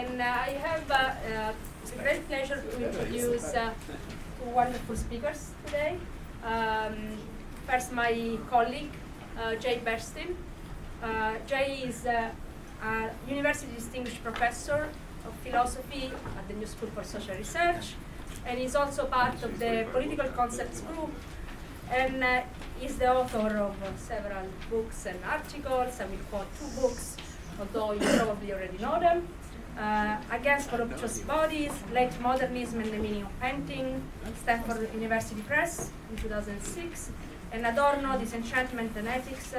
And I have it's a great pleasure to introduce two wonderful speakers today. First, my colleague, Bernstein. Jay is a University Distinguished Professor of Philosophy at the New School for Social Research, and he's also part of the Political Concepts Group, and is the author of several books and articles. I will quote two books, although you probably already know them. Against Voluptuous Bodies, Late Modernism and the Meaning of Painting, Stanford University Press in 2006, and Adorno, Disenchantment and Ethics,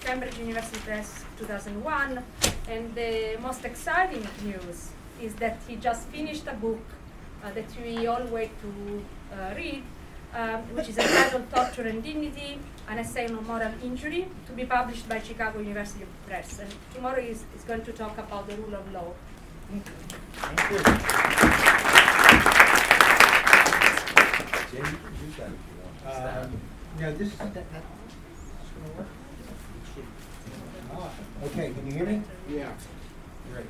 Cambridge University Press 2001. And the most exciting news is that he just finished a book that we all wait to read, which is entitled Torture and Dignity, an essay on moral injury, to be published by Chicago University Press. And tomorrow is going to talk about the rule of law. Thank you. Jay, you can use that if you want. No, this is going to work. Okay, can you hear me? Yeah. Great.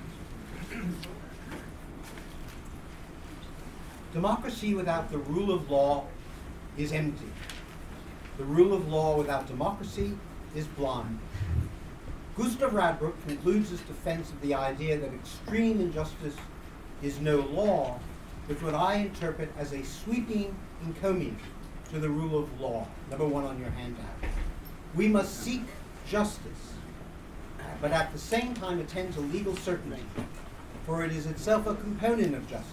Democracy without the rule of law is empty. The rule of law without democracy is blind. Gustav Radbruch concludes his defense of the idea that extreme injustice is no law with what I interpret as a sweeping encomium to the rule of law. Number one on your handout. We must seek justice, but at the same time attend to legal certainty, for it is itself a component of justice.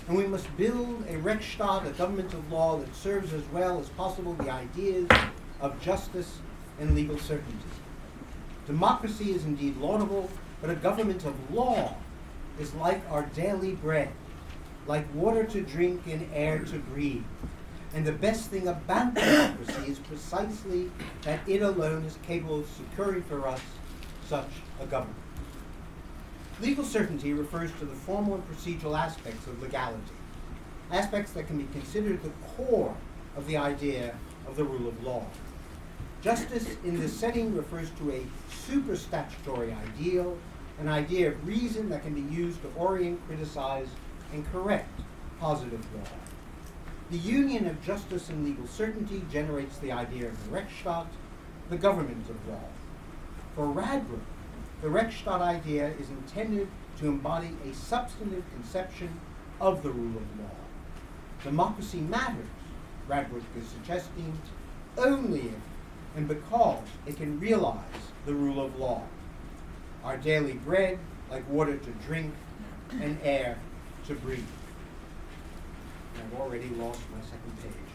And we must build a Rechtsstaat, a government of law that serves as well as possible the ideas of justice and legal certainty. Democracy is indeed laudable, but a government of law is like our daily bread, like water to drink and air to breathe. And the best thing about democracy is precisely that it alone is capable of securing for us such a government. Legal certainty refers to the formal and procedural aspects of legality, aspects that can be considered the core of the idea of the rule of law. Justice in this setting refers to a superstatutory ideal, an idea of reason that can be used to orient, criticize, and correct positive law. The union of justice and legal certainty generates the idea of the Rechtsstaat, the government of law. For Radbruch, the Rechtsstaat idea is intended to embody a substantive conception of the rule of law. Democracy matters, Radbruch is suggesting, only if and because it can realize the rule of law. Our daily bread, like water to drink and air to breathe. I've already lost my second page.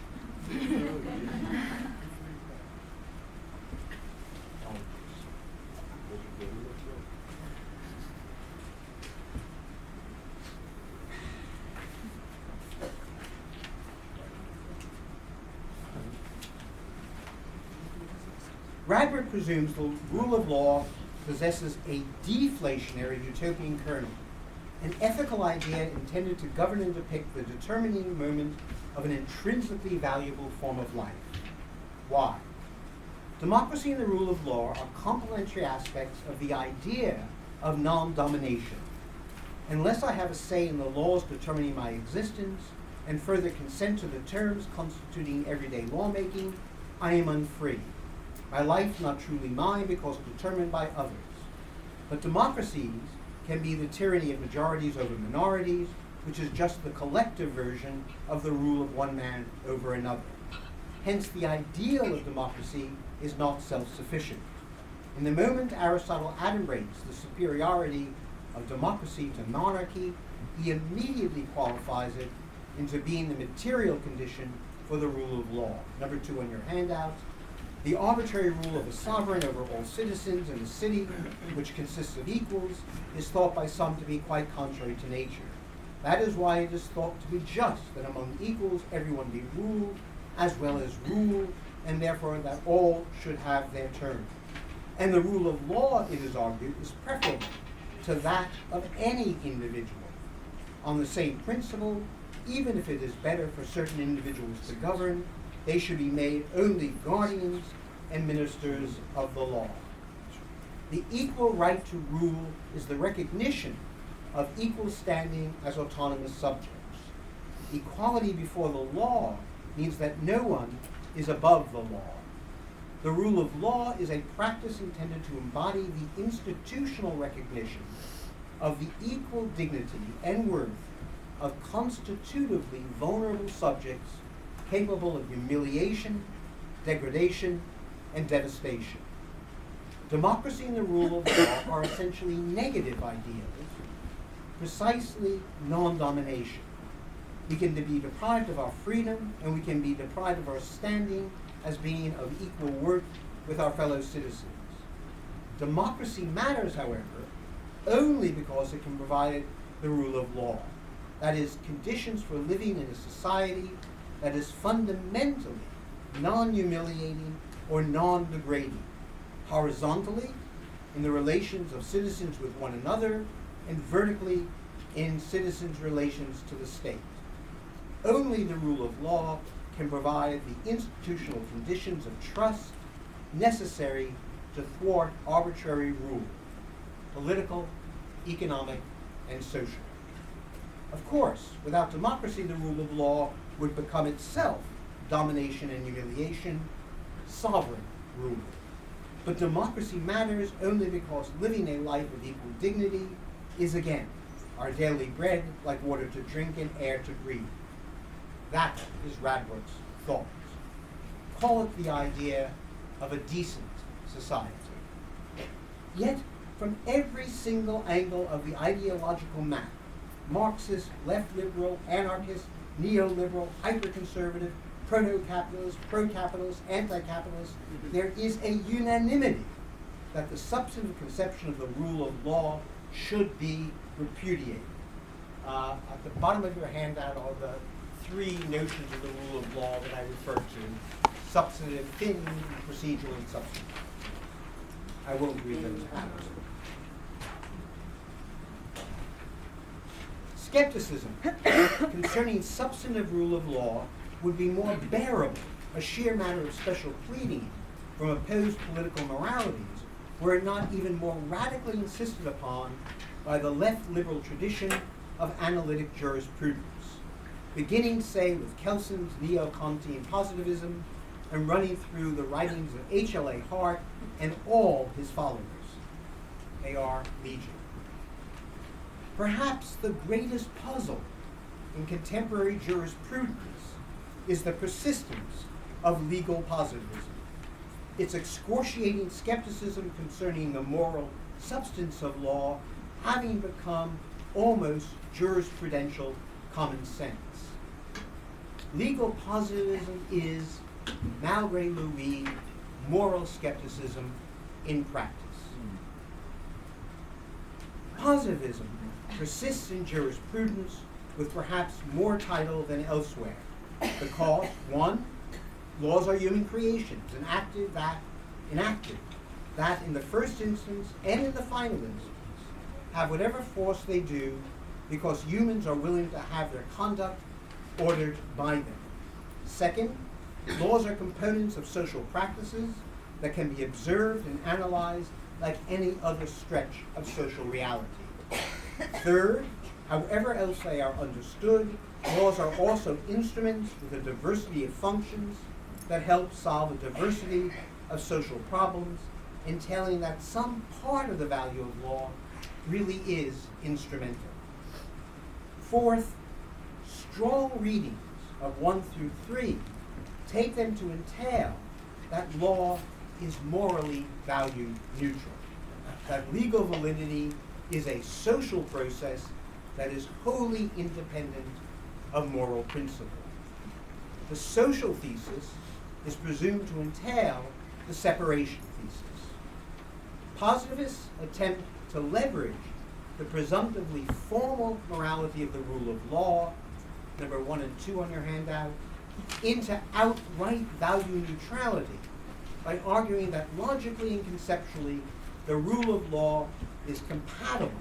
Radbruch presumes the rule of law possesses a deflationary utopian kernel, an ethical idea intended to govern and depict the determining moment of an intrinsically valuable form of life. Why? Democracy and the rule of law are complementary aspects of the idea of non-domination. Unless I have a say in the laws determining my existence and further consent to the terms constituting everyday lawmaking, I am unfree. My life not truly mine because determined by others. But democracies can be the tyranny of majorities over minorities, which is just the collective version of the rule of one man over another. Hence, the ideal of democracy is not self-sufficient. In the moment Aristotle adumbrates the superiority of democracy to monarchy, he immediately qualifies it into being the material condition for the rule of law. Number two on your handout. The arbitrary rule of a sovereign over all citizens in a city, which consists of equals, is thought by some to be quite contrary to nature. That is why it is thought to be just that among equals everyone be ruled as well as ruled, and therefore that all should have their turn. And the rule of law, it is argued, is preferable to that of any individual. On the same principle, even if it is better for certain individuals to govern, they should be made only guardians and ministers of the law. The equal right to rule is the recognition of equal standing as autonomous subjects. Equality before the law means that no one is above the law. The rule of law is a practice intended to embody the institutional recognition of the equal dignity and worth of constitutively vulnerable subjects capable of humiliation, degradation, and devastation. Democracy and the rule of law are essentially negative ideals, precisely non-domination. We can be deprived of our freedom, and we can be deprived of our standing as being of equal worth with our fellow citizens. Democracy matters, however, only because it can provide the rule of law. That is, conditions for living in a society that is fundamentally non-humiliating or non-degrading, horizontally in the relations of citizens with one another, and vertically in citizens' relations to the state. Only the rule of law can provide the institutional conditions of trust necessary to thwart arbitrary rule, political, economic, and social. Of course, without democracy, the rule of law would become itself domination and humiliation, sovereign rule. But democracy matters only because living a life of equal dignity is, again, our daily bread, like water to drink and air to breathe. That is Radbrook's thought. Call it the idea of a decent society. Yet, from every single angle of the ideological map, Marxist, left-liberal, anarchist, neoliberal, hyper-conservative, proto-capitalist, pro-capitalist, anti-capitalist, there is a unanimity that the substantive conception of the rule of law should be repudiated. At the bottom of your handout are the three notions of the rule of law that I referred to: substantive, thin, procedural, and substantive. I won't read them out. Skepticism concerning substantive rule of law would be more bearable, a sheer matter of special pleading from opposed political moralities, were it not even more radically insisted upon by the left liberal tradition of analytic jurisprudence, beginning, say, with Kelson's neo-Kantian positivism and running through the writings of H.L.A. Hart and all his followers. They are legion. Perhaps the greatest puzzle in contemporary jurisprudence is the persistence of legal positivism, its excruciating skepticism concerning the moral substance of law having become almost jurisprudential common sense. Legal positivism is, malgré Louis, moral skepticism in practice. Positivism persists in jurisprudence with perhaps more title than elsewhere, because, one, laws are human creations, enacted that in the first instance and in the final instance have whatever force they do because humans are willing to have their conduct ordered by them. Second, laws are components of social practices that can be observed and analyzed like any other stretch of social reality. Third, however else they are understood, laws are also instruments with a diversity of functions that help solve a diversity of social problems, entailing that some part of the value of law really is instrumental. Fourth, strong readings of 1 through 3 take them to entail that law is morally value neutral, that legal validity is a social process that is wholly independent of moral principle. The social thesis is presumed to entail the separation thesis. Positivists attempt to leverage the presumptively formal morality of the rule of law, number 1 and 2 on your handout, into outright value neutrality by arguing that logically and conceptually the rule of law is compatible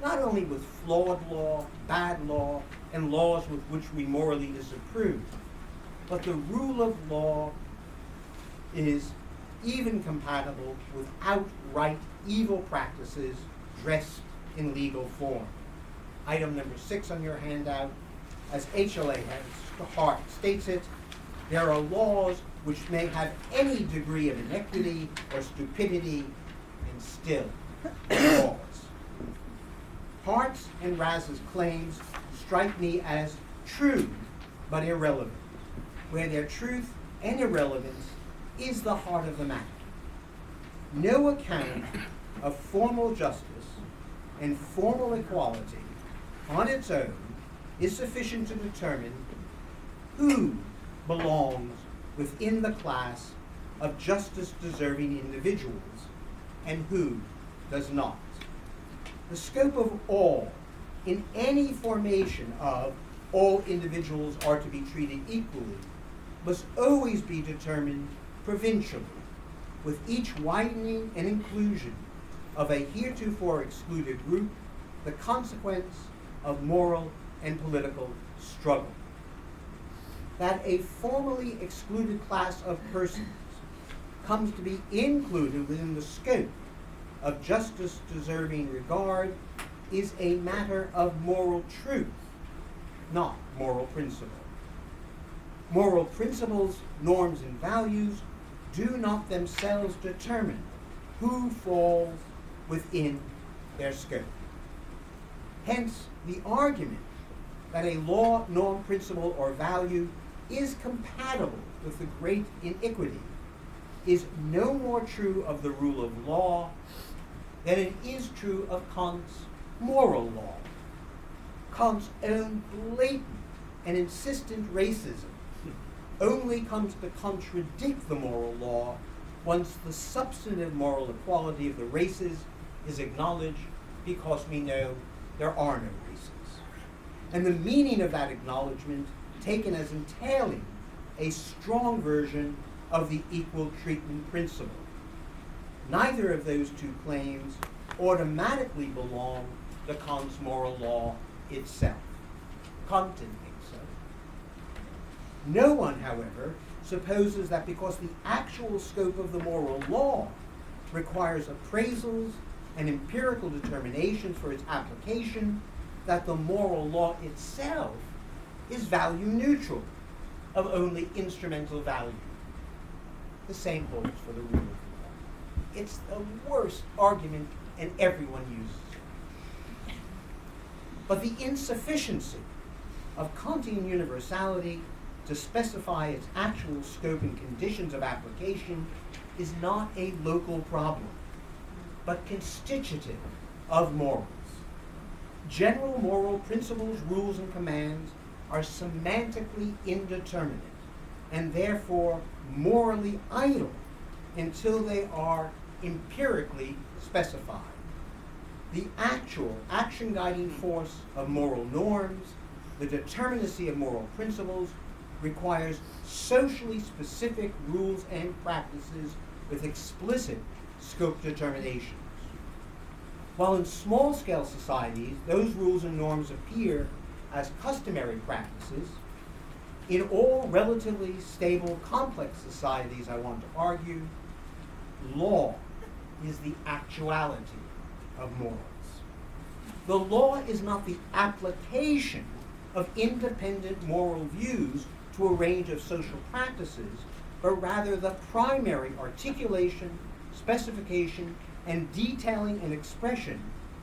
not only with flawed law, bad law, and laws with which we morally disapprove, but the rule of law is even compatible with outright evil practices dressed in legal form. item number 6 on your handout, as HLA Hart states it, there are laws which may have any degree of inequity or stupidity and still laws. Hart's and Raz's claims strike me as true but irrelevant, where their truth and irrelevance is the heart of the matter. No account of formal justice and formal equality on its own is sufficient to determine who belongs within the class of justice-deserving individuals and who does not. The scope of all in any formation of all individuals are to be treated equally must always be determined provincially, with each widening and inclusion of a heretofore excluded group the consequence of moral and political struggle. That a formally excluded class of persons comes to be included within the scope of justice-deserving regard is a matter of moral truth, not moral principle. Moral principles, norms, and values do not themselves determine who falls within their scope. Hence, the argument that a law, norm, principle, or value is compatible with the great iniquity is no more true of the rule of law than it is true of Kant's moral law. Kant's own blatant and insistent racism only comes to contradict the moral law once the substantive moral equality of the races is acknowledged, because we know there are no races. And the meaning of that acknowledgement taken as entailing a strong version of the equal treatment principle. Neither of those two claims automatically belong to Kant's moral law itself. Kant didn't think so. No one, however, supposes that because the actual scope of the moral law requires appraisals and empirical determinations for its application, that the moral law itself is value neutral, of only instrumental value. The same holds for the rule of law. It's the worst argument, and everyone uses it. But the insufficiency of Kantian universality to specify its actual scope and conditions of application is not a local problem, but constitutive of morals. General moral principles, rules, and commands are semantically indeterminate and therefore morally idle until they are empirically specified. The actual action-guiding force of moral norms, the determinacy of moral principles, requires socially specific rules and practices with explicit scope determinations. While in small-scale societies, those rules and norms appear as customary practices, in all relatively stable, complex societies, I want to argue, law is the actuality of morals. The law is not the application of independent moral views to a range of social practices, but rather the primary articulation, specification, and detailing and expression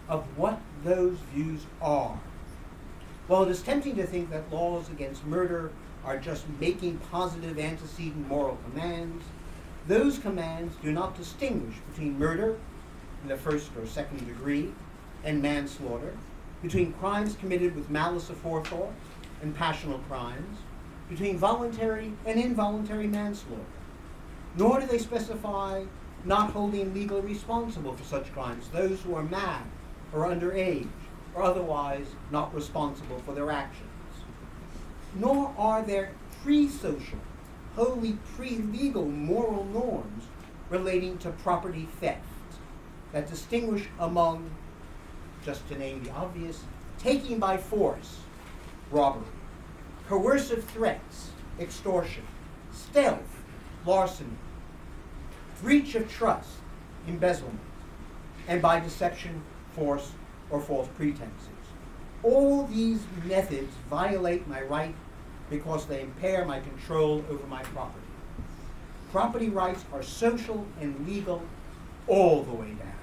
of what those views are. While it is tempting to think that laws against murder are just making positive antecedent moral commands, those commands do not distinguish between murder in the first or second degree and manslaughter, between crimes committed with malice aforethought and passional crimes, between voluntary and involuntary manslaughter. Nor do they specify not holding legally responsible for such crimes those who are mad or underage or otherwise not responsible for their actions. Nor are there pre-social, wholly pre-legal moral norms relating to property theft that distinguish among, just to name the obvious, taking by force, robbery, coercive threats, extortion, stealth, larceny, breach of trust, embezzlement, and by deception, force, or false pretenses. All these methods violate my right because they impair my control over my property. Property rights are social and legal all the way down.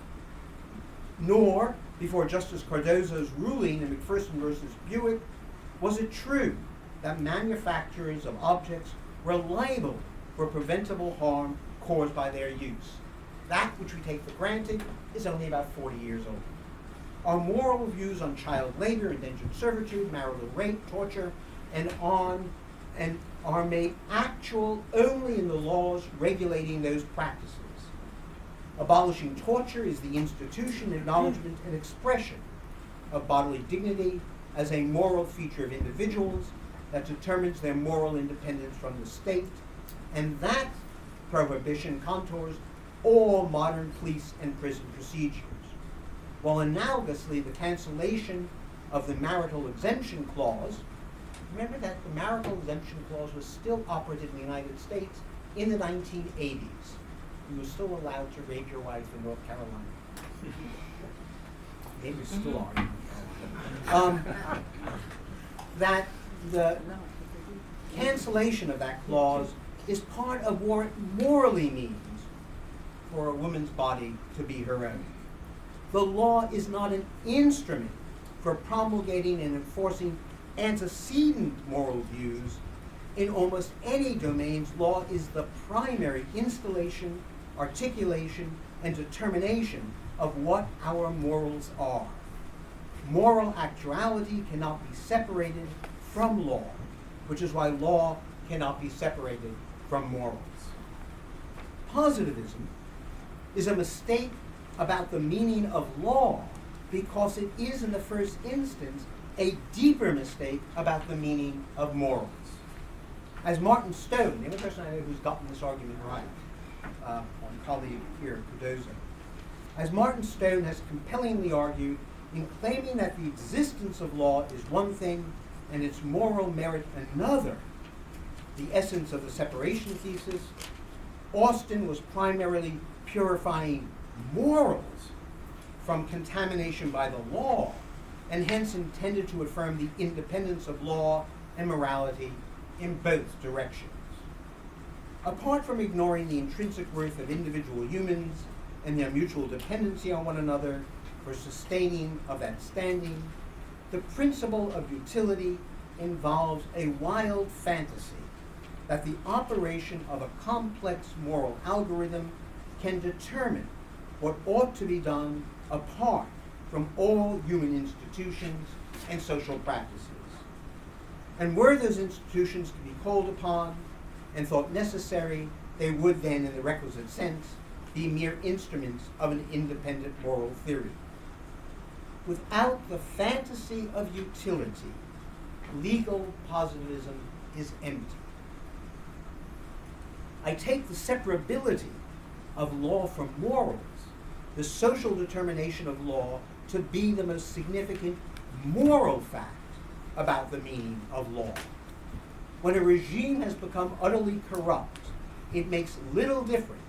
Nor, before Justice Cardozo's ruling in McPherson versus Buick, was it true that manufacturers of objects were liable for preventable harm caused by their use. That which we take for granted is only about 40 years old. Our moral views on child labor, indentured servitude, marital rape, torture, and are made actual only in the laws regulating those practices. Abolishing torture is the institution, acknowledgement, and expression of bodily dignity as a moral feature of individuals that determines their moral independence from the state, and that prohibition contours all modern police and prison procedures. While analogously, the cancellation of the marital exemption clause, remember that the marital exemption clause was still operative in the United States in the 1980s. You were still allowed to rape your wife in North Carolina. Maybe you still are. That the cancellation of that clause is part of what it morally means for a woman's body to be her own. The law is not an instrument for promulgating and enforcing antecedent moral views. In almost any domains, law is the primary installation, articulation, and determination of what our morals are. Moral actuality cannot be separated from law, which is why law cannot be separated from morals. Positivism is a mistake about the meaning of law because it is, in the first instance, a deeper mistake about the meaning of morals. As Martin Stone, the only person I know who's gotten this argument right, my colleague here, Cardozo, as Martin Stone has compellingly argued, in claiming that the existence of law is one thing and its moral merit another, the essence of the separation thesis, Austin was primarily purifying morals from contamination by the law, and hence intended to affirm the independence of law and morality in both directions. Apart from ignoring the intrinsic worth of individual humans and their mutual dependency on one another for sustaining of that standing, the principle of utility involves a wild fantasy that the operation of a complex moral algorithm can determine what ought to be done apart from all human institutions and social practices. And were those institutions to be called upon and thought necessary, they would then, in the requisite sense, be mere instruments of an independent moral theory. Without the fantasy of utility, legal positivism is empty. I take the separability of law from morals, the social determination of law, to be the most significant moral fact about the meaning of law. When a regime has become utterly corrupt, it makes little difference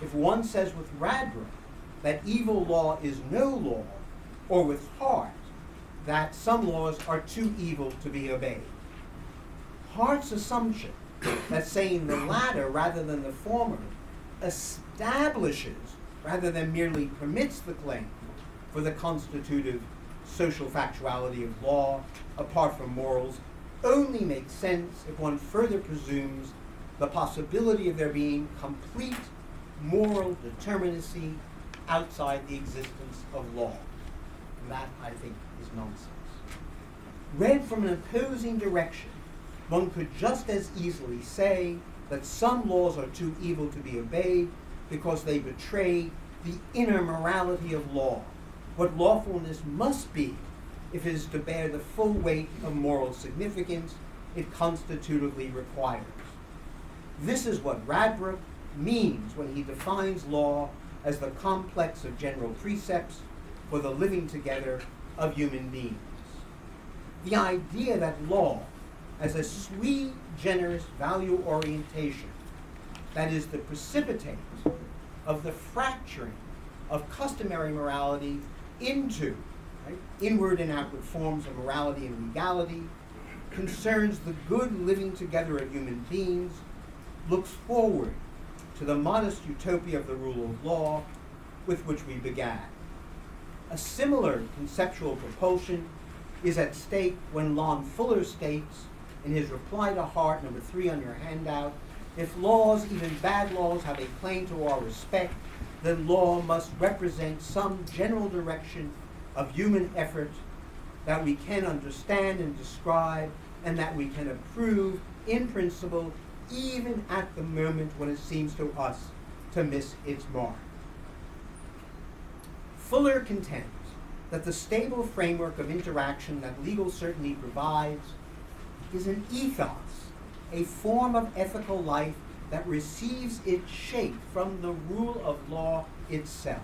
if one says with Radbrook that evil law is no law, or with Hart that some laws are too evil to be obeyed. Hart's assumption that saying the latter rather than the former establishes rather than merely permits the claim for the constitutive social factuality of law apart from morals only makes sense if one further presumes the possibility of there being complete moral determinacy outside the existence of law. And that, I think, is nonsense. Read from an opposing direction, one could just as easily say that some laws are too evil to be obeyed because they betray the inner morality of law, what lawfulness must be if it is to bear the full weight of moral significance it constitutively requires. This is what Radbrook means when he defines law as the complex of general precepts for the living together of human beings. The idea that law, as a sui generis value orientation, that is the precipitate of the fracturing of customary morality into, right? Inward and outward forms of morality and legality, concerns the good living together of human beings, looks forward to the modest utopia of the rule of law with which we began. A similar conceptual propulsion is at stake when Lon Fuller states in his reply to Hart, number 3 on your handout, if laws, even bad laws, have a claim to our respect, then law must represent some general direction of human effort that we can understand and describe and that we can approve in principle, even at the moment when it seems to us to miss its mark. Fuller contends that the stable framework of interaction that legal certainty provides is an ethos, a form of ethical life that receives its shape from the rule of law itself.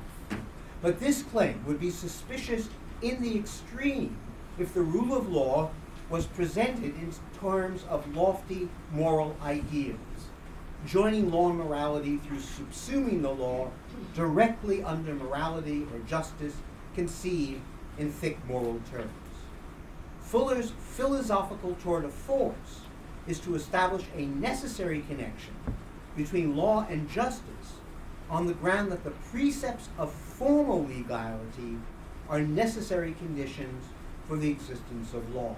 But this claim would be suspicious in the extreme if the rule of law was presented in terms of lofty moral ideals, joining law and morality through subsuming the law directly under morality or justice conceived in thick moral terms. Fuller's philosophical tour de force is to establish a necessary connection between law and justice on the ground that the precepts of formal legality are necessary conditions for the existence of law.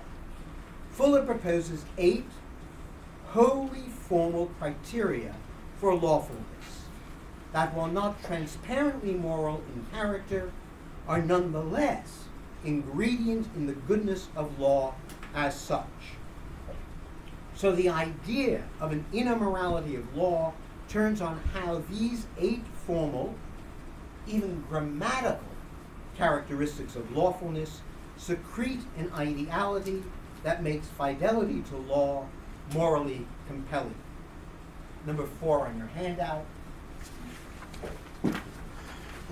Fuller proposes 8 wholly formal criteria for lawfulness that, while not transparently moral in character, are nonetheless ingredient in the goodness of law as such. So the idea of an inner morality of law turns on how these 8 formal, even grammatical characteristics of lawfulness secrete an ideality that makes fidelity to law morally compelling. Number 4 on your handout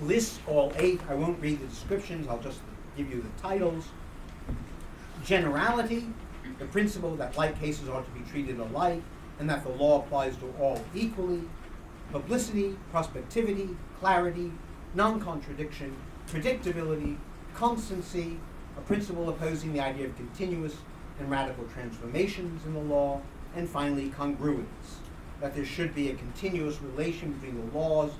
lists all 8. I won't read the descriptions, I'll just give you the titles. Generality, the principle that like cases ought to be treated alike and that the law applies to all equally. Publicity, prospectivity, clarity, non-contradiction, predictability, constancy, a principle opposing the idea of continuous and radical transformations in the law, and finally congruence, that there should be a continuous relation between the laws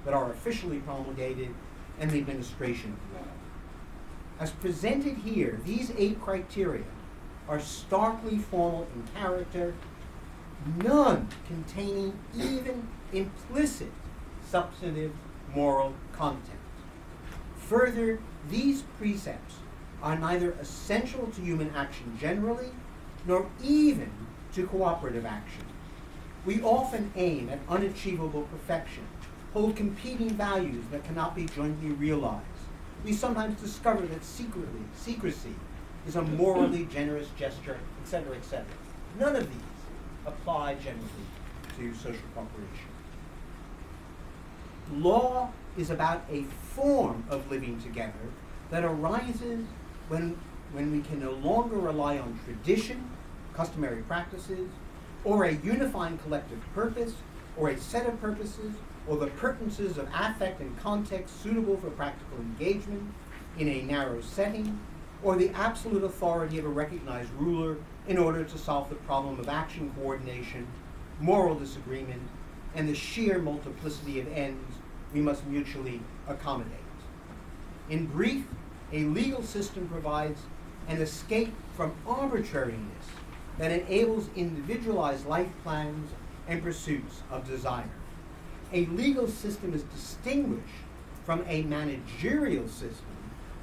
that are officially promulgated and the administration of the law. As presented here, these 8 criteria are starkly formal in character, none containing even implicit substantive moral content. Further, these precepts are neither essential to human action generally, nor even to cooperative action. We often aim at unachievable perfection, hold competing values that cannot be jointly realized. We sometimes discover that secrecy is a morally generous gesture, etc., etc. None of these apply generally to social cooperation. Law is about a form of living together that arises when we can no longer rely on tradition, customary practices, or a unifying collective purpose, or a set of purposes, or the pertinences of affect and context suitable for practical engagement in a narrow setting, or the absolute authority of a recognized ruler in order to solve the problem of action coordination, moral disagreement, and the sheer multiplicity of ends we must mutually accommodate. In brief, a legal system provides an escape from arbitrariness that enables individualized life plans and pursuits of desire. A legal system is distinguished from a managerial system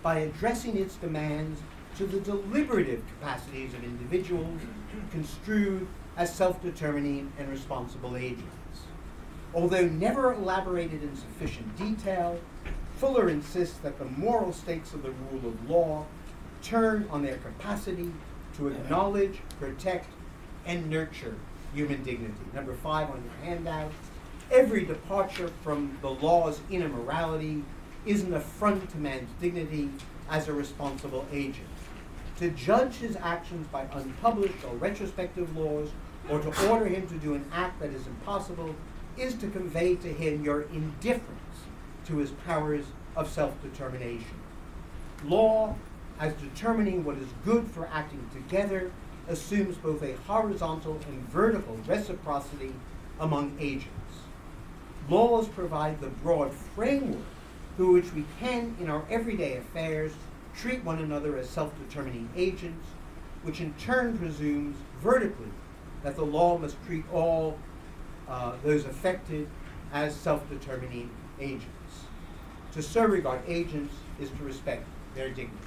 by addressing its demands to the deliberative capacities of individuals construed as self-determining and responsible agents. Although never elaborated in sufficient detail, Fuller insists that the moral stakes of the rule of law turn on their capacity to acknowledge, protect, and nurture human dignity. Number 5 on your handout. Every departure from the law's inner morality is an affront to man's dignity as a responsible agent. To judge his actions by unpublished or retrospective laws, or to order him to do an act that is impossible, is to convey to him your indifference to his powers of self-determination. Law as determining what is good for acting together assumes both a horizontal and vertical reciprocity among agents. Laws provide the broad framework through which we can, in our everyday affairs, treat one another as self-determining agents, which in turn presumes vertically that the law must treat all those affected as self-determining agents. To so regard agents is to respect their dignity.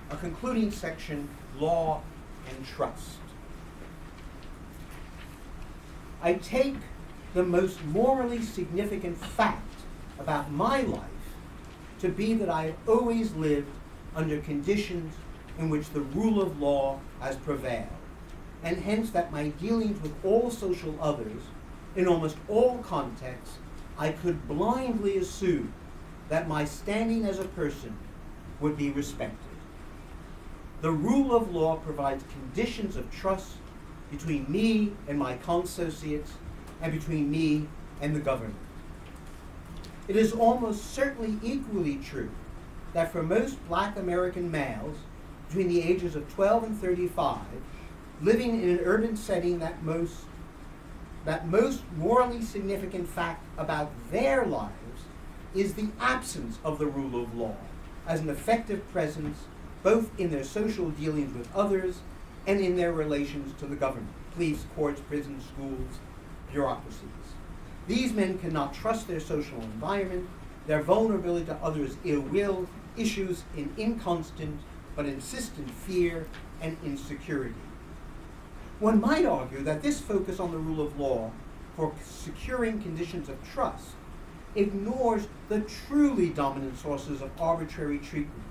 A concluding section, law and trust. I take the most morally significant fact about my life to be that I have always lived under conditions in which the rule of law has prevailed, and hence that my dealings with all social others, in almost all contexts, I could blindly assume that my standing as a person would be respected. The rule of law provides conditions of trust between me and my consociates and between me and the government. It is almost certainly equally true that for most black American males between the ages of 12 and 35, living in an urban setting, that most morally significant fact about their lives is the absence of the rule of law as an effective presence both in their social dealings with others and in their relations to the government, police, courts, prisons, schools, bureaucracies. These men cannot trust their social environment. Their vulnerability to others' ill will issues in inconstant but insistent fear and insecurity. One might argue that this focus on the rule of law for securing conditions of trust ignores the truly dominant sources of arbitrary treatment,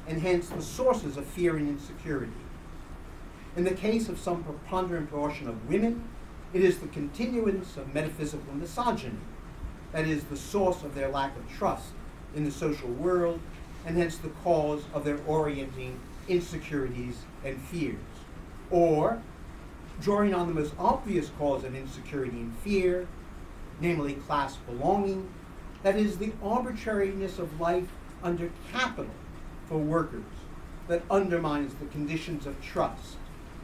and hence the sources of fear and insecurity. In the case of some preponderant portion of women, it is the continuance of metaphysical misogyny that is the source of their lack of trust in the social world, and hence the cause of their orienting insecurities and fears. Or, drawing on the most obvious cause of insecurity and fear, namely class belonging, that is the arbitrariness of life under capital for workers that undermines the conditions of trust,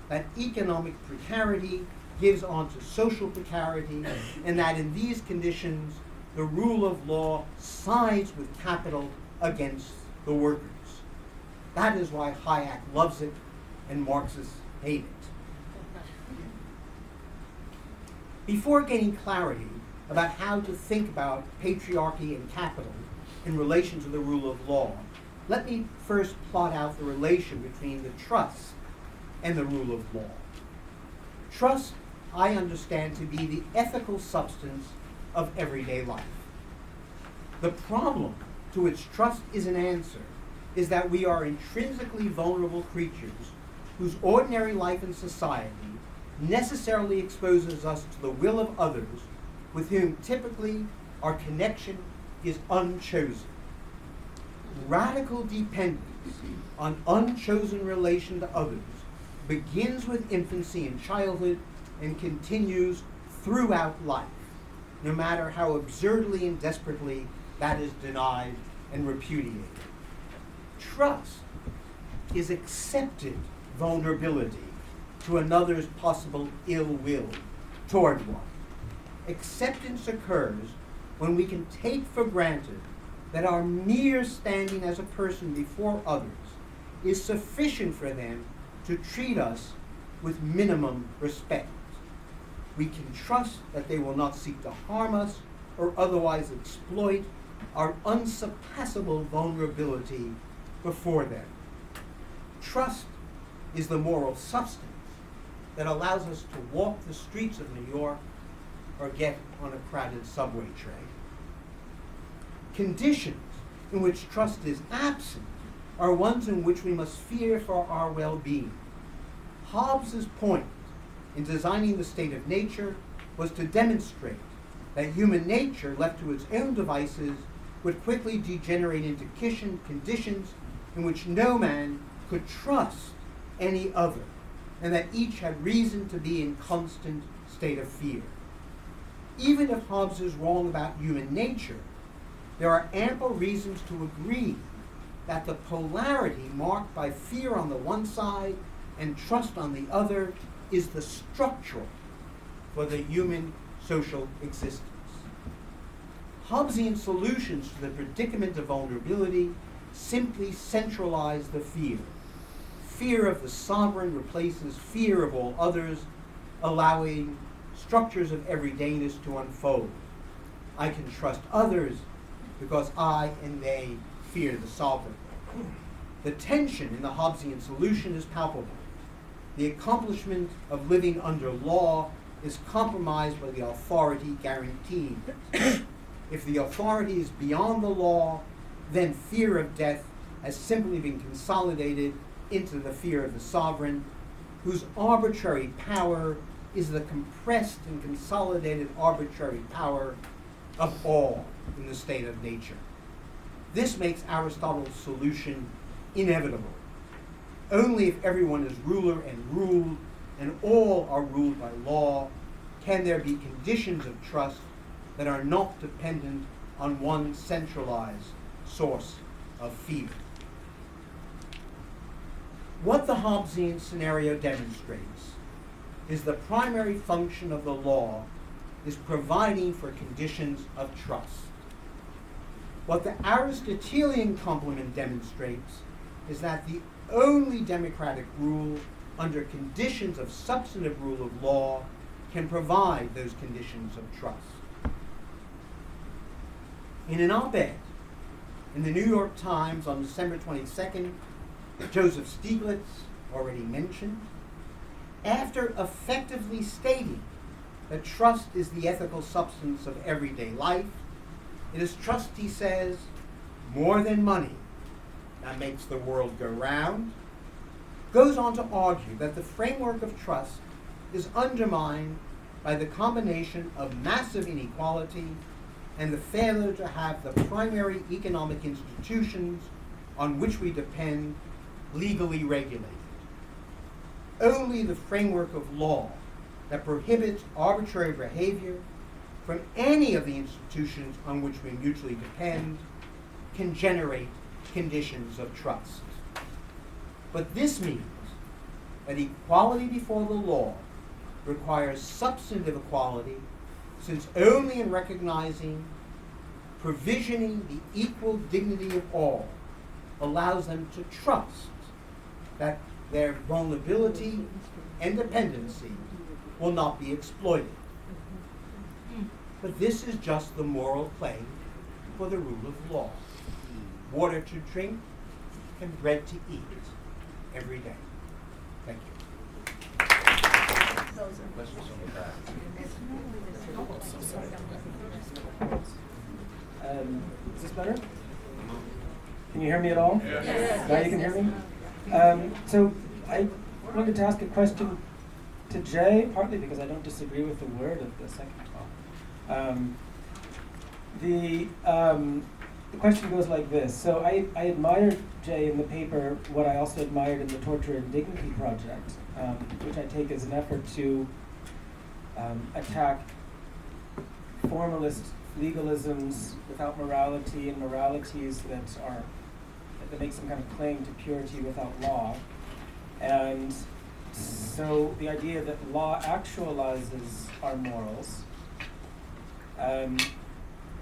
that economic precarity gives on to social precarity, and that in these conditions the rule of law sides with capital against the workers. That is why Hayek loves it and Marxists hate it. Before gaining clarity about how to think about patriarchy and capital in relation to the rule of law, let me first plot out the relation between the trust and the rule of law. Trust, I understand to be the ethical substance of everyday life. The problem to which trust is an answer is that we are intrinsically vulnerable creatures whose ordinary life in society necessarily exposes us to the will of others with whom typically our connection is unchosen. Radical dependence on unchosen relation to others begins with infancy and childhood and continues throughout life, no matter how absurdly and desperately that is denied and repudiated. Trust is accepted vulnerability to another's possible ill will toward one. Acceptance occurs when we can take for granted that our mere standing as a person before others is sufficient for them to treat us with minimum respect. We can trust that they will not seek to harm us or otherwise exploit our unsurpassable vulnerability before them. Trust is the moral substance that allows us to walk the streets of New York or get on a crowded subway train. Conditions in which trust is absent are ones in which we must fear for our well-being. Hobbes's point in designing the state of nature was to demonstrate that human nature, left to its own devices, would quickly degenerate into conditions in which no man could trust any other, and that each had reason to be in constant state of fear. Even if Hobbes is wrong about human nature, there are ample reasons to agree that the polarity marked by fear on the one side and trust on the other is the structure for the human social existence. Hobbesian solutions to the predicament of vulnerability simply centralize the fear. Fear of the sovereign replaces fear of all others, allowing structures of everydayness to unfold. I can trust others because I and they fear the sovereign. The tension in the Hobbesian solution is palpable. The accomplishment of living under law is compromised by the authority guaranteed. If the authority is beyond the law, then fear of death has simply been consolidated into the fear of the sovereign, whose arbitrary power is the compressed and consolidated arbitrary power of all in the state of nature. This makes Aristotle's solution inevitable. Only if everyone is ruler and ruled, and all are ruled by law, can there be conditions of trust that are not dependent on one centralized source of fear. What the Hobbesian scenario demonstrates is the primary function of the law is providing for conditions of trust. What the Aristotelian complement demonstrates is that the only democratic rule under conditions of substantive rule of law can provide those conditions of trust. In an op-ed in the New York Times on December 22nd, Joseph Stiglitz, already mentioned, after effectively stating that trust is the ethical substance of everyday life, it is trust, he says, more than money that makes the world go round, goes on to argue that the framework of trust is undermined by the combination of massive inequality and the failure to have the primary economic institutions on which we depend legally regulated. Only the framework of law that prohibits arbitrary behavior from any of the institutions on which we mutually depend can generate conditions of trust. But this means that equality before the law requires substantive equality, since only in recognizing, provisioning the equal dignity of all allows them to trust that their vulnerability and dependency will not be exploited. But this is just the moral claim for the rule of law. Water to drink and bread to eat every day. Thank you. Questions from the back? Is this better? Can you hear me at all? Yes. Now you can hear me? So I wanted to ask a question to Jay, partly because I don't disagree with the word of the second talk. The question goes like this. So I admired, Jay, in the paper what I also admired in the Torture and Dignity Project, which I take as an effort to attack formalist legalisms without morality and moralities that make some kind of claim to purity without law. And so the idea that law actualizes our morals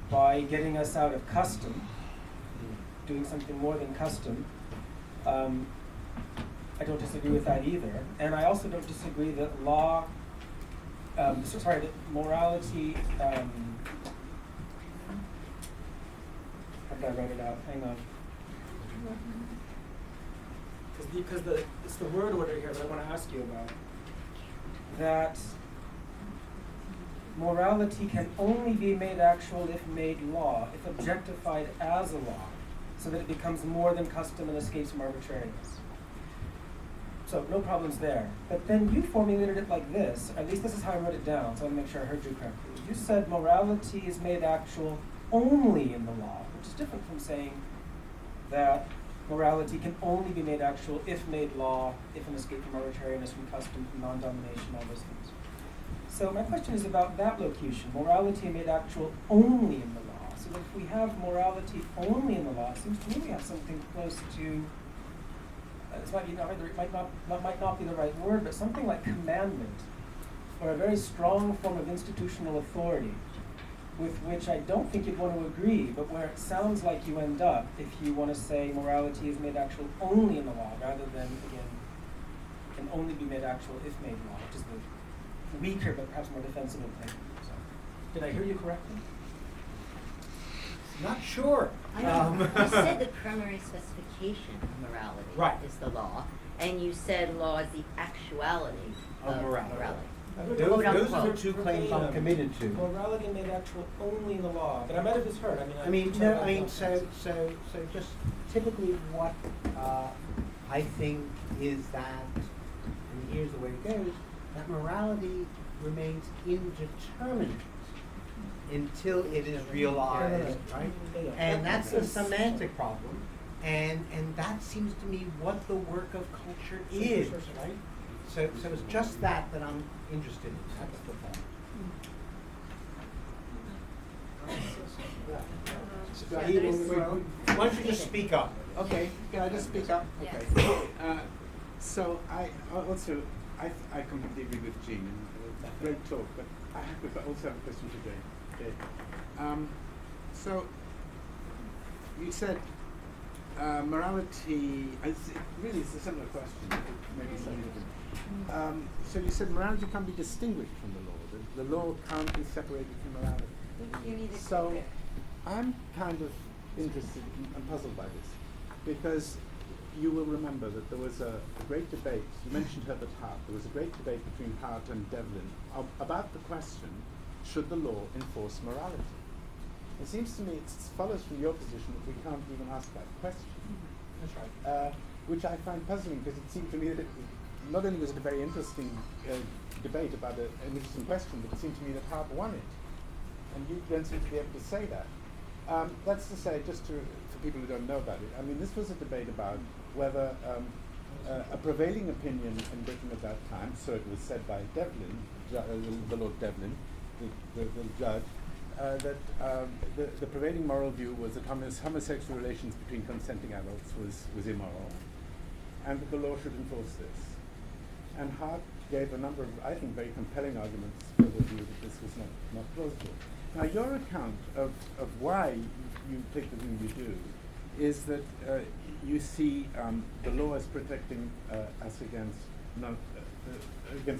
by getting us out of custom, doing something more than custom, I don't disagree with that either. And I also don't disagree that law, that morality, how did I write it out? Hang on. Because it's the word order here that I want to ask you about. That morality can only be made actual if made law, if objectified as a law, so that it becomes more than custom and escapes from arbitrariness. So no problems there. But then you formulated it like this, at least this is how I wrote it down, so I want to make sure I heard you correctly. You said morality is made actual only in the law, which is different from saying that morality can only be made actual if made law, if an escape from arbitrariness, from custom, from non-domination, all those things. So my question is about that locution, morality made actual only in the law. So that if we have morality only in the law, it seems to me we have something close to, this might not be the right word, but something like commandment, or a very strong form of institutional authority, with which I don't think you'd want to agree, but where it sounds like you end up if you want to say morality is made actual only in the law, rather than, again, can only be made actual if made law, which is the weaker but perhaps more defensible thing. So, did I hear you correctly? Not sure. I know. You said the primary specification of morality Right. is the law, and you said law is the actuality of morality. Those Quote, are the unquote. two claims I'm committed to. Morality made actual only in the law, but I might have misheard. So just typically what I think is that, and here's the way it goes, that morality remains indeterminate until it is realized, right? And that's a semantic problem, and that seems to me what the work of culture is, right? So it's just that I'm interested in. That's the point. Why don't you just speak up? Okay, can I just speak up? Yes. Okay. So I completely agree with Jean, and great talk, but I also have a question for Jay. So you said morality, really it's a similar question, but maybe slightly different. So you said morality can't be distinguished from the law. The law can't be separated from morality. So I'm kind of interested and puzzled by this, because you will remember that there was a great debate, you mentioned Herbert Hart, there was a great debate between Hart and Devlin about the question, should the law enforce morality? It seems to me it follows from your position that we can't even ask that question. That's right. Which I find puzzling, because it seemed to me that not only was it a very interesting debate about an interesting question, but it seemed to me that Hart won it. And you don't seem to be able to say that. That's to say, just for people who don't know about it, I mean, this was a debate about whether a prevailing opinion in Britain at that time, so it was said by Devlin, the Lord Devlin, the judge, that the prevailing moral view was that homosexual relations between consenting adults was immoral, and that the law should enforce this. And Hart gave a number of, I think, very compelling arguments for the view that this was not plausible. Now, your account of why you take the view you do is that you see the law as protecting us against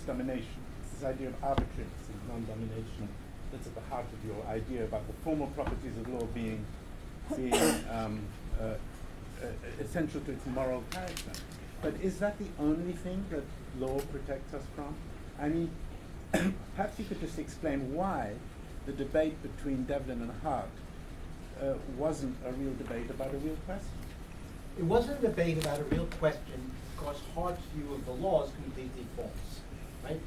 domination. It's this idea of arbitrariness and non-domination that's at the heart of your idea about the formal properties of law being essential to its moral character. But is that the only thing that law protects us from? I mean, perhaps you could just explain why the debate between Devlin and Hart wasn't a real debate about a real question. It wasn't a debate about a real question because Hart's view of the law is completely false, right?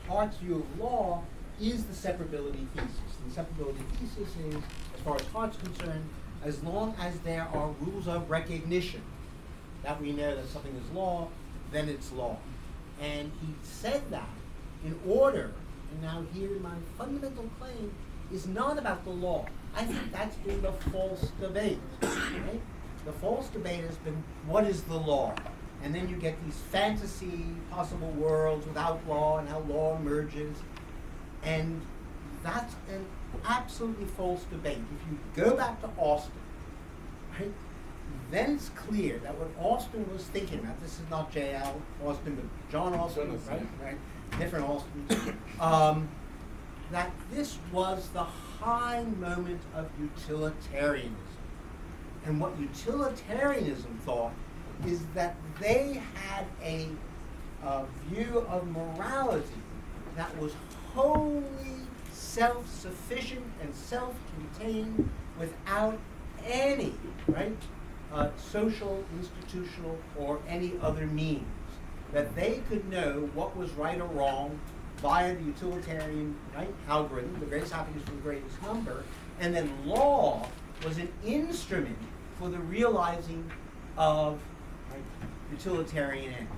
Hart's view of law is the separability thesis. And the separability thesis is, as far as Hart's concerned, as long as there are rules of recognition, that we know that something is law, then it's law. And he said that in order, and now here my fundamental claim is not about the law. I think that's been the false debate, right? The false debate has been, what is the law? And then you get these fantasy possible worlds without law and how law emerges. And that's an absolutely false debate. If you go back to Austin, right, then it's clear that what Austin was thinking about, this is not J.L. Austin, but John Austin, right? Different Austin. That this was the high moment of utilitarianism. And what utilitarianism thought is that they had a view of morality that was wholly self-sufficient and self-contained without any, right, social, institutional, or any other means. That they could know what was right or wrong via the utilitarian, right, algorithm, the greatest happiness for the greatest number, and then law was an instrument for the realizing of, right, utilitarian ends.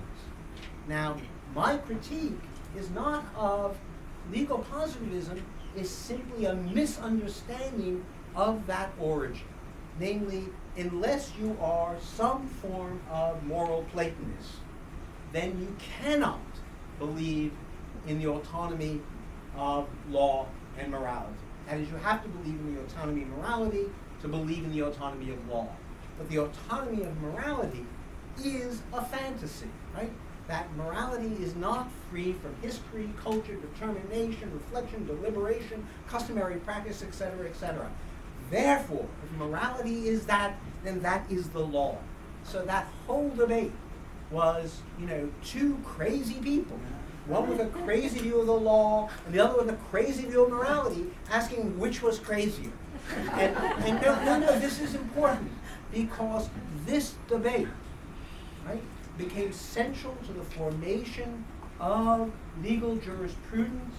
Now, my critique is not of legal positivism, is simply a misunderstanding of that origin. Namely, unless you are some form of moral Platonist, then you cannot believe in the autonomy of law and morality. That is, you have to believe in the autonomy of morality to believe in the autonomy of law. But the autonomy of morality is a fantasy, right? That morality is not free from history, culture, determination, reflection, deliberation, customary practice, etc., etc. Therefore, if morality is that, then that is the law. So that whole debate was, two crazy people, one with a crazy view of the law and the other with a crazy view of morality, asking which was crazier. And no, this is important, because this debate, right, became central to the formation of legal jurisprudence,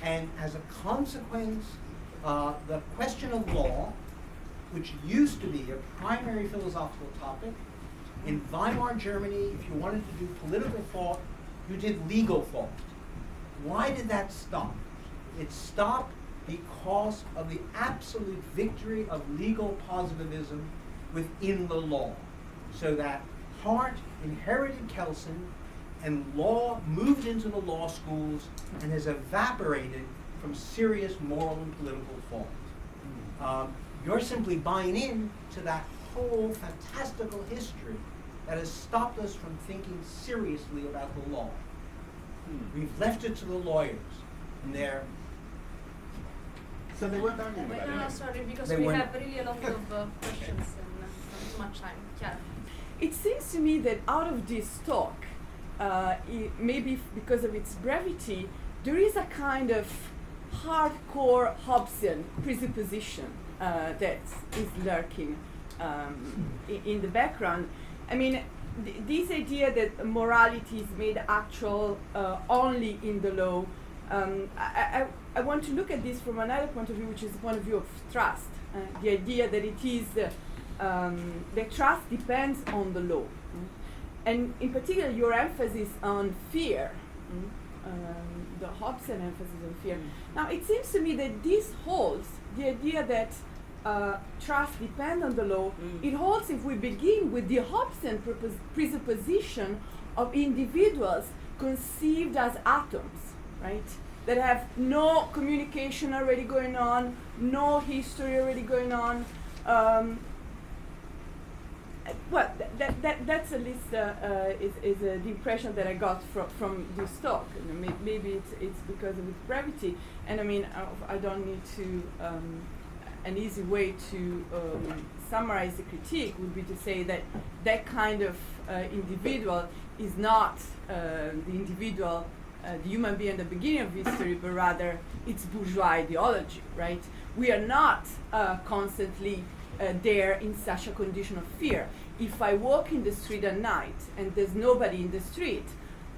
and as a consequence, the question of law, which used to be a primary philosophical topic, in Weimar Germany, if you wanted to do political thought, you did legal thought. Why did that stop? It stopped because of the absolute victory of legal positivism within the law, so that Hart inherited Kelsen, and law moved into the law schools and has evaporated from serious moral and political thought. You're simply buying in to that whole fantastical history that has stopped us from thinking seriously about the law. We've left it to the lawyers, and they're... So they weren't arguing about it. No, sorry, because They we weren't- have really a lot of questions and not too much time. Chiara. It seems to me that out of this talk, maybe because of its brevity, there is a kind of hardcore Hobbesian presupposition that is lurking in the background. I mean, this idea that morality is made actual only in the law, I want to look at this from another point of view, which is the point of view of trust. The idea that it is that trust depends on the law. And in particular, your emphasis on fear, the Hobbesian emphasis on fear. Now, it seems to me that this holds the idea that trust depends on the law. It holds if we begin with the Hobbesian presupposition of individuals conceived as atoms, right? That have no communication already going on, no history already going on. Well, that's at least is the impression that I got from this talk. Maybe it's because of its brevity, and I mean I don't need to. An easy way to summarize the critique would be to say that that kind of individual is not the individual, the human being at the beginning of history, but rather it's bourgeois ideology, right? We are not constantly there in such a condition of fear. If I walk in the street at night and there's nobody in the street,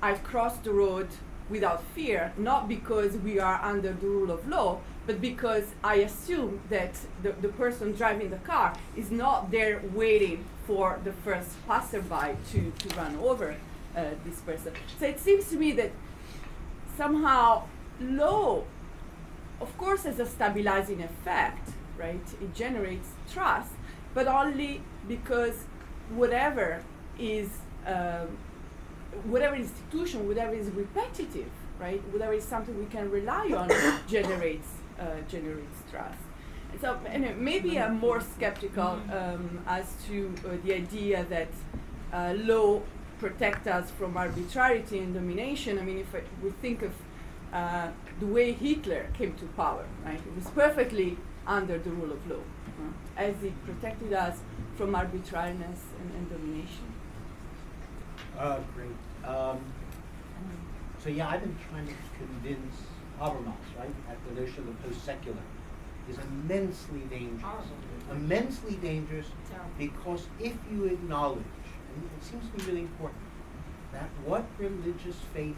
I've crossed the road without fear, not because we are under the rule of law, but because I assume that the person driving the car is not there waiting for the first passerby to run over this person. So it seems to me that somehow law, of course, has a stabilizing effect, right? It generates trust, but only because whatever institution, whatever is repetitive, right? Whatever is something we can rely on generates trust. And so anyway, maybe I'm more skeptical as to the idea that law protect us from arbitrarity and domination. I mean, if we think of the way Hitler came to power, right? It was perfectly under the rule of law, as it protected us from arbitrariness and domination. Great. So yeah, I've been trying to convince Habermas, right, that the notion of the post-secular is immensely dangerous. Immensely dangerous because if you acknowledge, and it seems to be really important, that what religious faith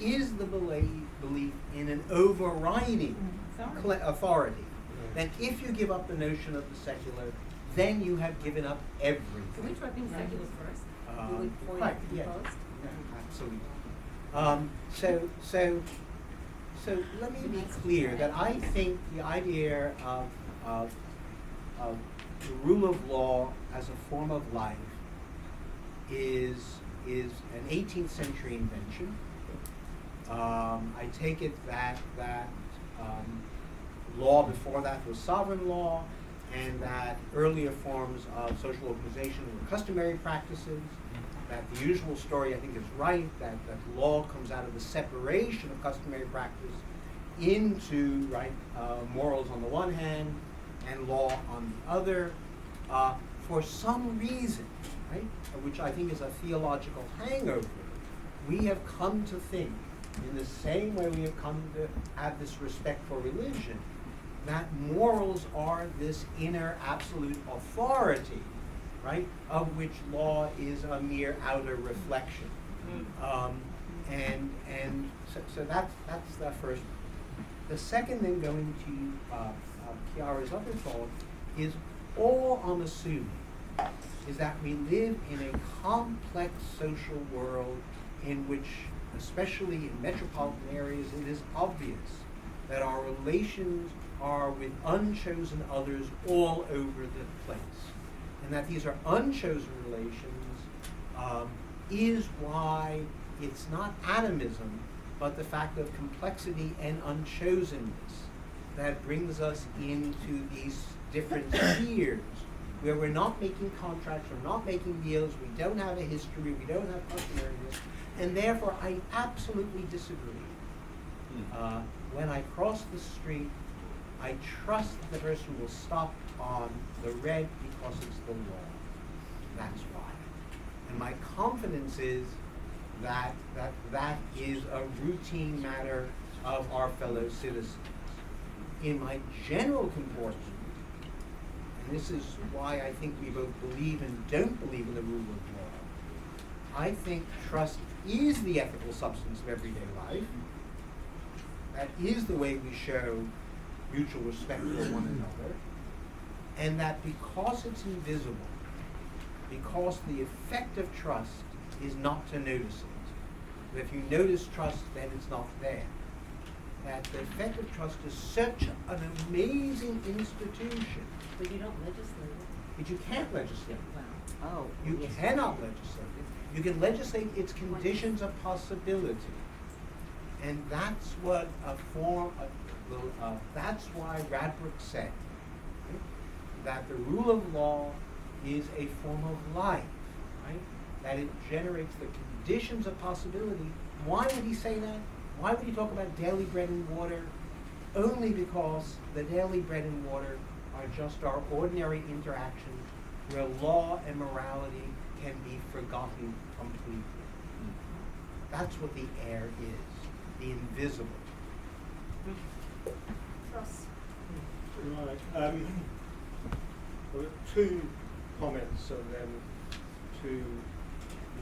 is the belief in an overriding authority, then if you give up the notion of the secular, then you have given up everything. Can we try being secular first? Right, yeah. Absolutely. So let me be clear that I think the idea of the rule of law as a form of life is an 18th century invention. I take it that law before that was sovereign law, and that earlier forms of social organization were customary practices. That the usual story, I think, is right, that law comes out of the separation of customary practice into morals on the one hand and law on the other. For some reason, right, which I think is a theological hangover, we have come to think, in the same way we have come to have this respect for religion, that morals are this inner absolute authority, right, of which law is a mere outer reflection. So that's the first. The second thing, going to Chiara's other thought, is all I'm assuming is that we live in a complex social world in which, especially in metropolitan areas, it is obvious that our relations are with unchosen others all over the place. And that these are unchosen relations is why it's not atomism, but the fact of complexity and unchosenness that brings us into these different spheres where we're not making contracts, we're not making deals, we don't have a history, we don't have customariness, and therefore I absolutely disagree. When I cross the street, I trust the person will stop on the red because it's the law. That's why. And my confidence is that is a routine matter of our fellow citizens. In my general comportment, and this is why I think we both believe and don't believe in the rule of law, I think trust is the ethical substance of everyday life. That is the way we show mutual respect for one another. And that because it's invisible, because the effect of trust is not to notice it. That if you notice trust, then it's not there. That the effect of trust is such an amazing institution. But you don't legislate it. But you can't legislate it. Wow. Oh. You yes. cannot legislate it. You can legislate its conditions of possibility. And that's what a form of, that's why Radbrook said that the rule of law is a form of life, right? That it generates the conditions of possibility. Why would he say that? Why would he talk about daily bread and water? Only because the daily bread and water are just our ordinary interactions where law and morality can be forgotten completely. That's what the air is, the invisible. Ross. Right. Well, two comments and then two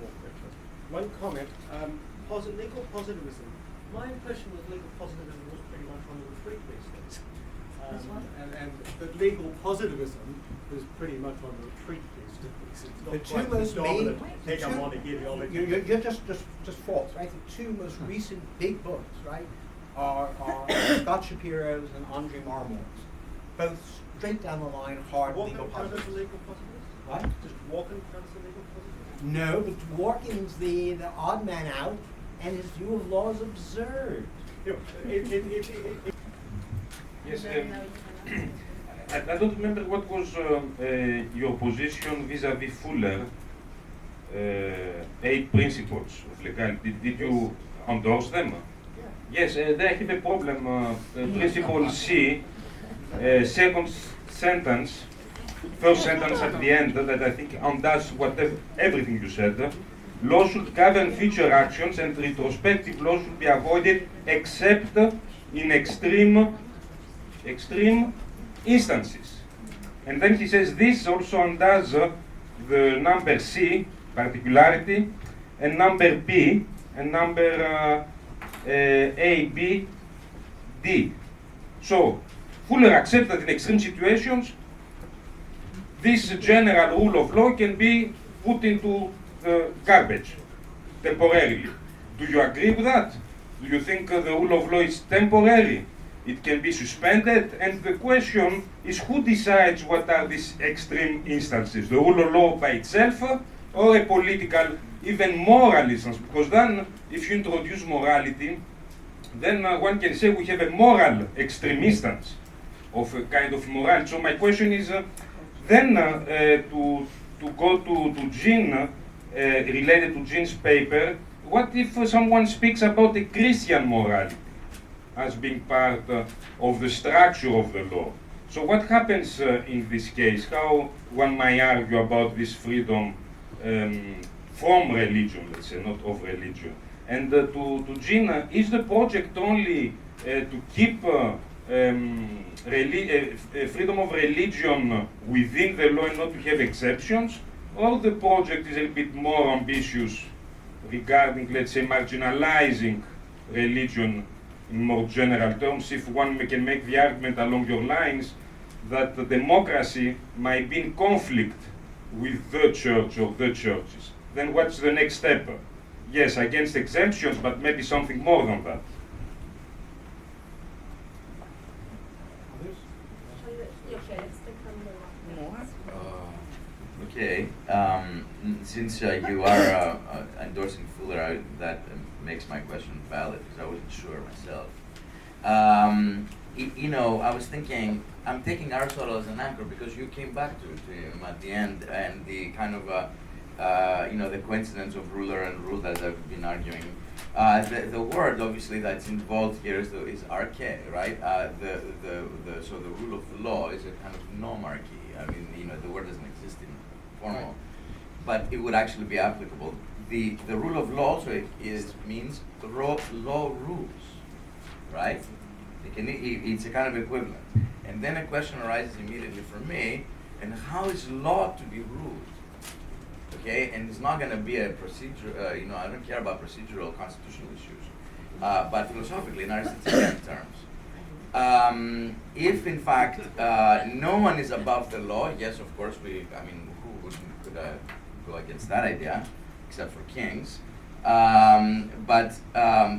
more questions. One comment, legal positivism. My impression was legal positivism was pretty much on the retreat these days. And that legal positivism is pretty much on the retreat these days. It's not The quite two most dominant main, hegemonic ideology. you're just false, right? The two most recent big books, right, are Scott Shapiro's and Andre Marmore's, both straight down the line, hard Walken legal kind of a positivism. legal positivist? What? Just Walken kind of a legal positivist? No, but Dworkin's the odd man out, and his view of law is absurd. Yes, I don't remember what was your position vis-à-vis Fuller, 8 principles of legality. Did you endorse them? Yes, they have a problem. Principle C, second sentence, first sentence at the end, that I think undoes everything you said. Law should govern future actions, and retrospective law should be avoided except in extreme instances. And then he says this also undoes the number C, particularity, and number B, and number A, B, D. So Fuller accepts that in extreme situations, this general rule of law can be put into the garbage temporarily. Do you agree with that? Do you think the rule of law is temporary? it can be suspended, and the question is who decides what are these extreme instances, the rule of law by itself or a political, even moral instance, because then if you introduce morality, then one can say we have a moral extreme instance of a kind of morality. So my question is then to go to Jean, related to Jean's paper, what if someone speaks about a Christian morality as being part of the structure of the law? So what happens in this case? How one might argue about this freedom from religion, let's say, not of religion? And to Jean, is the project only to keep freedom of religion within the law and not to have exceptions? Or the project is a bit more ambitious regarding, let's say, marginalizing religion in more general terms, if one can make the argument along your lines that the democracy might be in conflict with the church or the churches? Then what's the next step? Yes, against exemptions, but maybe something more than that. Okay, since you are endorsing Fuller, that makes my question valid, because I wasn't sure myself. You know, I was thinking, I'm taking Aristotle as an anchor because you came back to him at the end, and the kind of, you know, the coincidence of ruler and rule that I've been arguing. The word, obviously, that's involved here is arche, right? So the rule of law is a kind of nomarchy. I mean, you know, the word doesn't exist in formal, but it would actually be applicable. The rule of law also means the law rules, right? It's a kind of equivalent. And then a question arises immediately for me, and how is law to be ruled? Okay, and it's not going to be a procedure, you know, I don't care about procedural constitutional issues, but philosophically in Aristotelian terms. If in fact no one is above the law, yes, of course, who could go against that idea, except for kings. But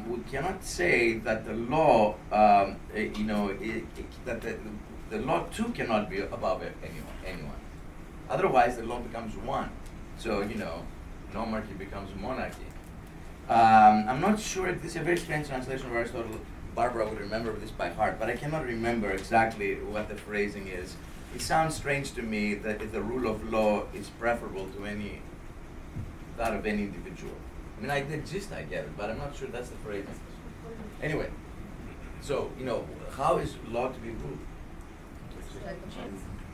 we cannot say that the law, you know, that the law too cannot be above anyone. Otherwise, the law becomes one. So, you know, monarchy becomes monarchy. I'm not sure if this is a very strange translation of Aristotle. Barbara would remember this by heart, but I cannot remember exactly what the phrasing is. It sounds strange to me that if the rule of law is preferable to that of any individual. I mean, I get it, but I'm not sure that's the phrasing. Anyway, so, you know, how is law to be ruled?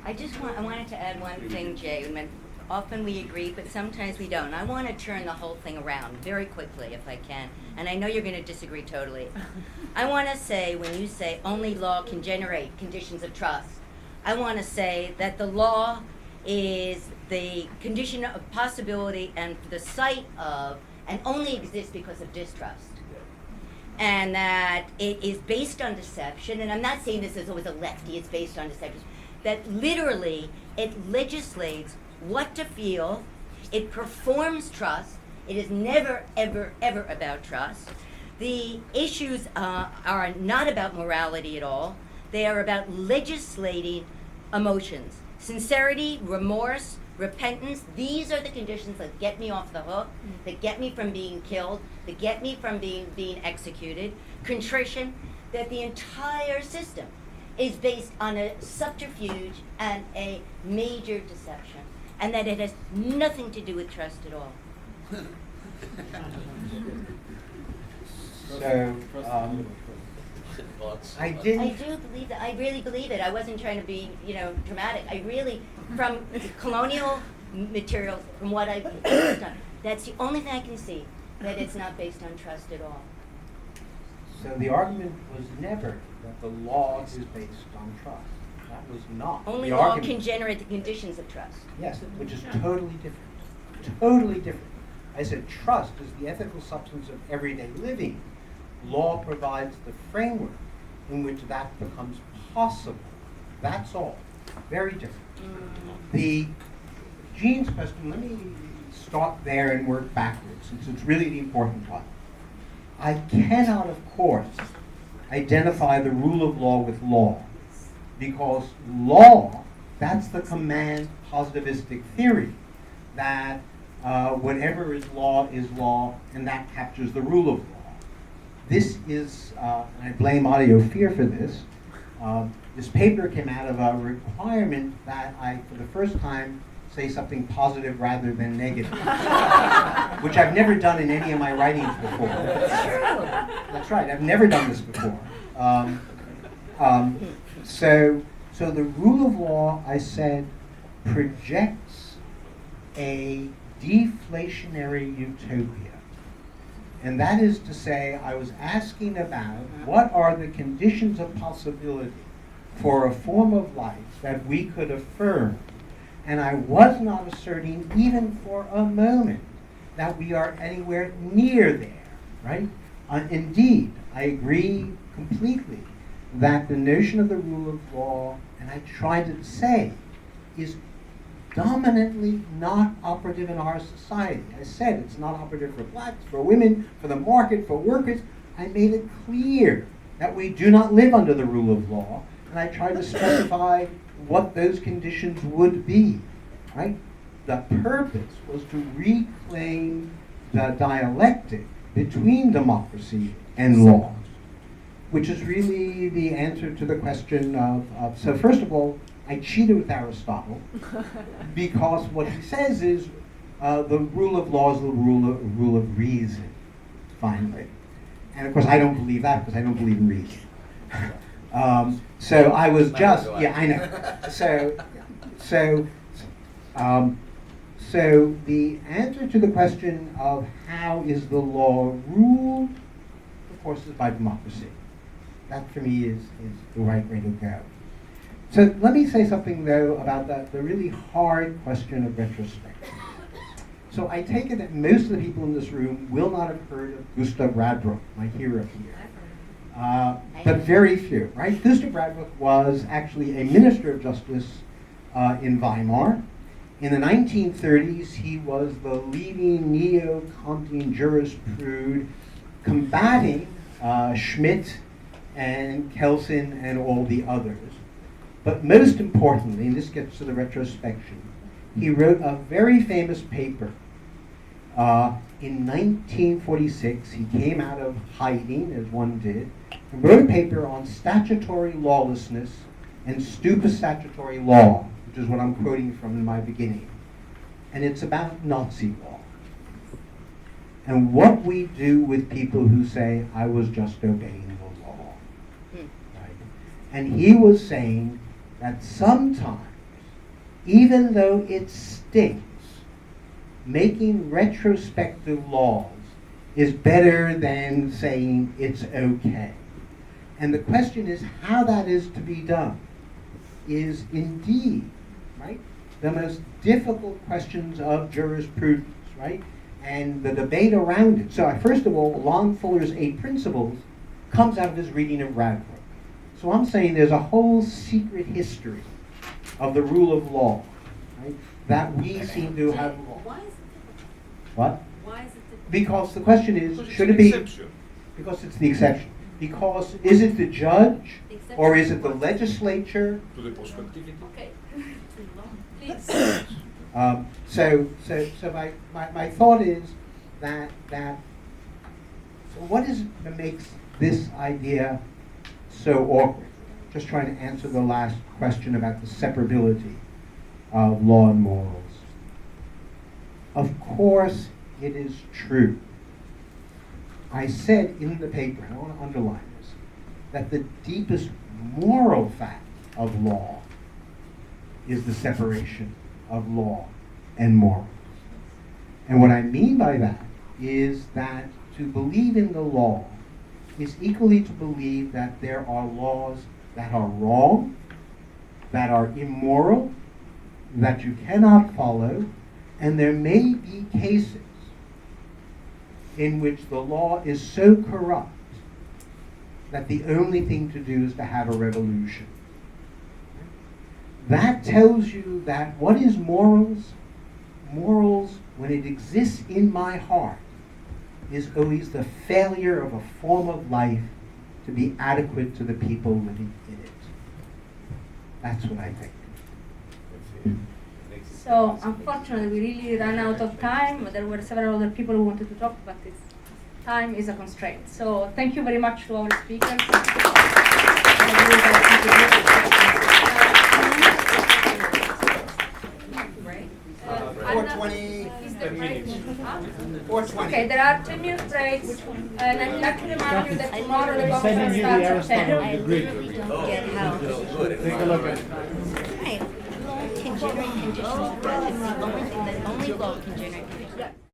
I wanted to add one thing, Jay. Often we agree, but sometimes we don't. I want to turn the whole thing around very quickly, if I can. And I know you're going to disagree totally. I want to say, when you say only law can generate conditions of trust, I want to say that the law is the condition of possibility and the site of, and only exists because of distrust. And that it is based on deception, and I'm not saying this as always a lefty, it's based on deception, that literally it legislates what to feel, it performs trust, it is never, ever, ever about trust. The issues are not about morality at all, they are about legislating emotions. Sincerity, remorse, repentance, these are the conditions that get me off the hook, that get me from being killed, that get me from being executed. Contrition, that the entire system is based on a subterfuge and a major deception, and that it has nothing to do with trust at all. So, I do believe that. I really believe it. I wasn't trying to be, you know, dramatic. I really, from colonial materials, from what I've done, that's the only thing I can see, that it's not based on trust at all. So the argument was never that the law is based on trust. That was not Only the law argument. can generate the conditions of trust. Yes, which is totally different. Totally different. I said trust is the ethical substance of everyday living. Law provides the framework in which that becomes possible. That's all. Very different. The Jean's question, let me start there and work backwards, since it's really the important one. I cannot, of course, identify the rule of law with law. Because law, that's the command positivistic theory, that whatever is law, and that captures the rule of law. This is, and I blame Audio Fear for this, this paper came out of a requirement that I, for the first time, say something positive rather than negative, which I've never done in any of my writings before. That's right, I've never done this before. So the rule of law, I said, projects a deflationary utopia. And that is to say, I was asking about what are the conditions of possibility for a form of life that we could affirm. And I was not asserting even for a moment that we are anywhere near there, right? Indeed, I agree completely that the notion of the rule of law, and I tried to say, is dominantly not operative in our society. I said it's not operative for blacks, for women, for the market, for workers. I made it clear that we do not live under the rule of law, and I tried to specify what those conditions would be, right? The purpose was to reclaim the dialectic between democracy and law, which is really the answer to the question of so first of all, I cheated with Aristotle because what he says is the rule of law is the rule of reason, finally. And of course I don't believe that because I don't believe in reason. So I was just, yeah, I know. So the answer to the question of how is the law ruled, of course, is by democracy. That for me is the right way to go. So let me say something though about the really hard question of retrospection. So I take it that most of the people in this room will not have heard of Gustav Radbruch, my hero here. But very few, right? Gustav Radbruch was actually a minister of justice in Weimar. In the 1930s, he was the leading neo-Kantian jurisprudent combating Schmidt and Kelsen and all the others. But most importantly, and this gets to the retrospection, he wrote a very famous paper. In 1946, he came out of hiding, as one did, and wrote a paper on statutory lawlessness and stupid-statutory law, which is what I'm quoting from in my beginning. And it's about Nazi law. And what we do with people who say, I was just obeying the law. Right? And he was saying that sometimes, even though it stinks, making retrospective laws is better than saying it's okay. And the question is how that is to be done is indeed, right, the most difficult questions of jurisprudence, right? And the debate around it. So first of all, Lon Fuller's 8 Principles comes out of his reading of Radbruch. So I'm saying there's a whole secret history of the rule of law, right, that we seem to have. Why is it difficult? What? Why is it difficult? Because the question is, should it be? Because it's the exception. Because is it the judge or is it the legislature? To the prospectivity. Okay. Please. So my thought is that so what is it that makes this idea so awkward? Just trying to answer the last question about the separability of law and morals. Of course, it is true. I said in the paper, and I want to underline this, that the deepest moral fact of law is the separation of law and morals. And what I mean by that is that to believe in the law is equally to believe that there are laws that are wrong, that are immoral, that you cannot follow, and there may be cases in which the law is so corrupt that the only thing to do is to have a revolution. That tells you that what is morals? Morals, when it exists in my heart, is always the failure of a form of life to to be adequate to the people living in it. That's what I think. So unfortunately, we really ran out of time. There were several other people who wanted to talk, but time is a constraint. So thank you very much to our speakers. Right? 4:20. Is the break? 4:20. Okay, there are 2-minute breaks, and I'd like to remind you that tomorrow the conference starts at 10. I literally don't get how. Take a look at it. Right. Law can generate conditions. The only law can generate conditions.